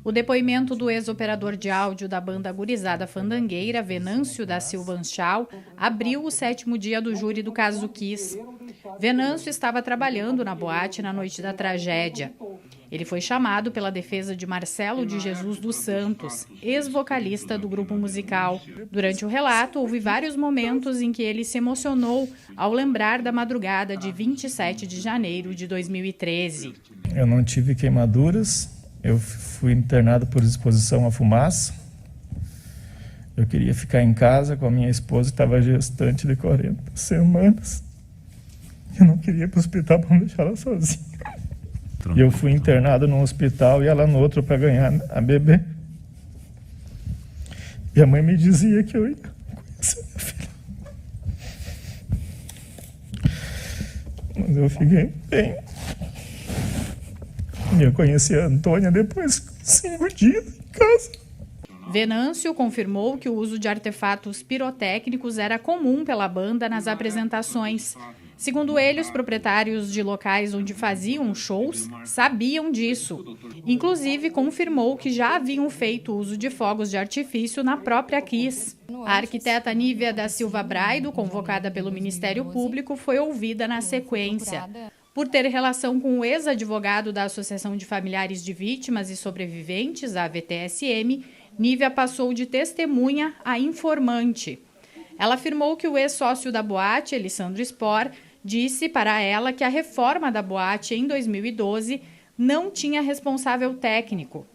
O depoimento do ex-operador de áudio da banda Gurizada Fandangueira, Venâncio da Silva Anchal, abriu o 7º dia do júri do caso Kiss. Venâncio estava trabalhando na boate na noite da tragédia. Ele foi chamado pela defesa de Marcelo de Jesus dos Santos, ex-vocalista do grupo musical. Durante o relato, houve vários momentos em que ele se emocionou ao lembrar da madrugada de 27 de janeiro de 2013. Eu não tive queimaduras. Eu fui internado por exposição à fumaça. Eu queria ficar em casa com a minha esposa, que estava gestante de 40 semanas. Eu não queria ir para o hospital para não deixar ela sozinha. E eu fui internado num hospital e ela no outro para ganhar a bebê. E a mãe me dizia que eu ia conhecer minha filha. Mas eu fiquei bem. Eu conheci a Antônia depois de 5 dias em casa. Venâncio confirmou que o uso de artefatos pirotécnicos era comum pela banda nas apresentações. Segundo ele, os proprietários de locais onde faziam shows sabiam disso. Inclusive, confirmou que já haviam feito uso de fogos de artifício na própria Kiss. A arquiteta Nívia da Silva Braido, convocada pelo Ministério Público, foi ouvida na sequência. Por ter relação com o ex-advogado da Associação de Familiares de Vítimas e Sobreviventes, a AVTSM, Nívia passou de testemunha a informante. Ela afirmou que o ex-sócio da boate, Elisandro Spor, disse para ela que a reforma da boate em 2012 não tinha responsável técnico.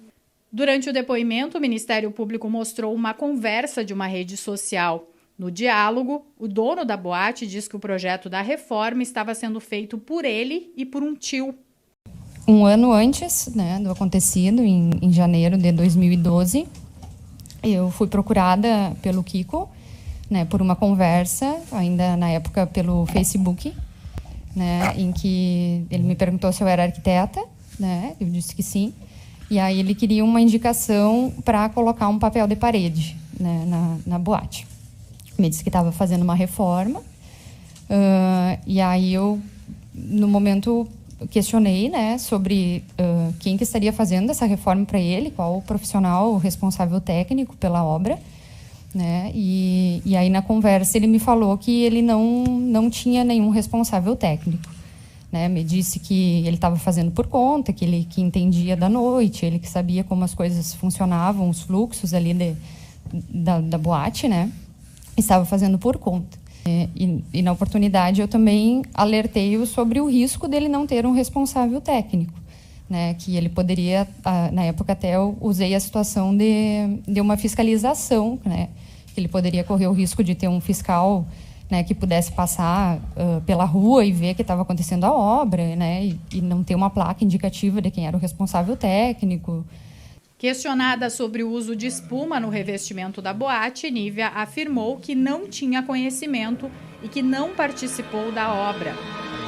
Durante o depoimento, o Ministério Público mostrou uma conversa de uma rede social. No diálogo, o dono da boate diz que o projeto da reforma estava sendo feito por ele e por um tio. Um ano antes, do acontecido, em janeiro de 2012, eu fui procurada pelo Kiko, por uma conversa, ainda na época pelo Facebook, em que ele me perguntou se eu era arquiteta, eu disse que sim, e aí ele queria uma indicação para colocar um papel de parede na boate. Me disse que estava fazendo uma reforma, e aí eu, no momento, questionei sobre quem que estaria fazendo essa reforma para ele, qual o profissional responsável técnico pela obra, e aí na conversa ele me falou que ele não tinha nenhum responsável técnico. Me disse que ele estava fazendo por conta, que ele que entendia da noite, ele que sabia como as coisas funcionavam, os fluxos ali da boate, estava fazendo por conta. E na oportunidade eu também alertei-o sobre o risco dele não ter um responsável técnico, que ele poderia, na época até eu usei a situação de uma fiscalização, que ele poderia correr o risco de ter um fiscal que pudesse passar pela rua e ver que estava acontecendo a obra, e não ter uma placa indicativa de quem era o responsável técnico. Questionada sobre o uso de espuma no revestimento da boate, Nívia afirmou que não tinha conhecimento e que não participou da obra.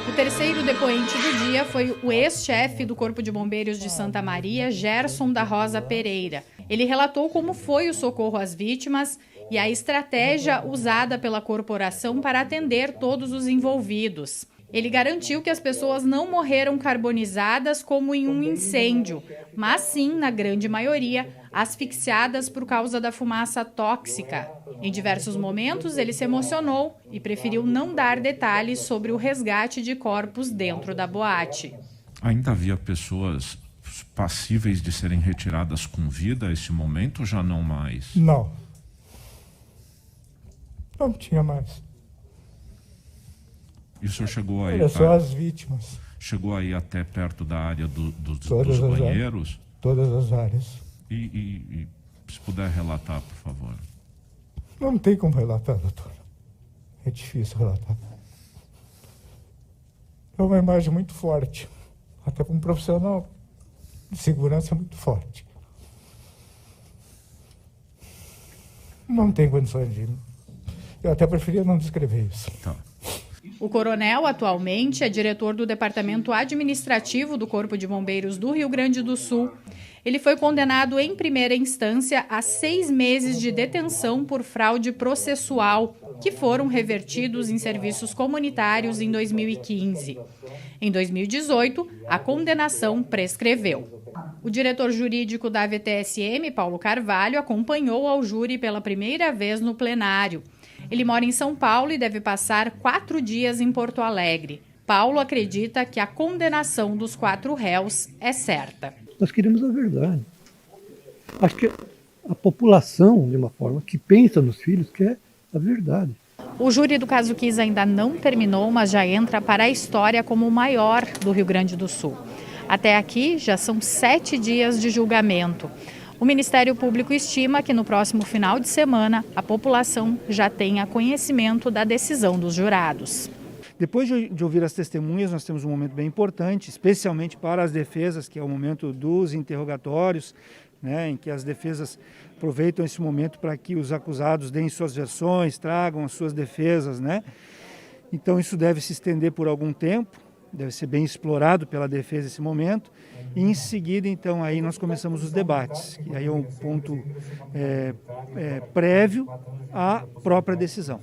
O terceiro depoente do dia foi o ex-chefe do Corpo de Bombeiros de Santa Maria, Gerson da Rosa Pereira. Ele relatou como foi o socorro às vítimas e a estratégia usada pela corporação para atender todos os envolvidos. Ele garantiu que as pessoas não morreram carbonizadas como em um incêndio, mas sim, na grande maioria, asfixiadas por causa da fumaça tóxica. Em diversos momentos, ele se emocionou e preferiu não dar detalhes sobre o resgate de corpos dentro da boate. Ainda havia pessoas passíveis de serem retiradas com vida a esse momento ou já não mais? Não. Não tinha mais. E o senhor chegou aí? Olha só as vítimas. Chegou aí até perto da área dos banheiros? Todas as áreas. E se puder relatar, por favor. Não tem como relatar, doutor. É difícil relatar. É uma imagem muito forte. Até para um profissional de segurança muito forte. Não tem condições de... Eu até preferia não descrever isso. Tá. O coronel, atualmente, é diretor do Departamento Administrativo do Corpo de Bombeiros do Rio Grande do Sul. Ele foi condenado em primeira instância a 6 meses de detenção por fraude processual, que foram revertidos em serviços comunitários em 2015. Em 2018, a condenação prescreveu. O diretor jurídico da VTSM, Paulo Carvalho, acompanhou ao júri pela primeira vez no plenário. Ele mora em São Paulo e deve passar 4 dias em Porto Alegre. Paulo acredita que a condenação dos 4 réus é certa. Nós queremos a verdade. Acho que a população, de uma forma, que pensa nos filhos, quer a verdade. O júri do caso Kiss ainda não terminou, mas já entra para a história como o maior do Rio Grande do Sul. Até aqui, já são 7 dias de julgamento. O Ministério Público estima que no próximo final de semana a população já tenha conhecimento da decisão dos jurados. Depois de ouvir as testemunhas, nós temos um momento bem importante, especialmente para as defesas, que é o momento dos interrogatórios, né, em que as defesas aproveitam esse momento para que os acusados deem suas versões, tragam as suas defesas, né? Então isso deve se estender por algum tempo, deve ser bem explorado pela defesa esse momento, e em seguida, então, aí nós começamos os debates, e aí é um ponto prévio à própria decisão.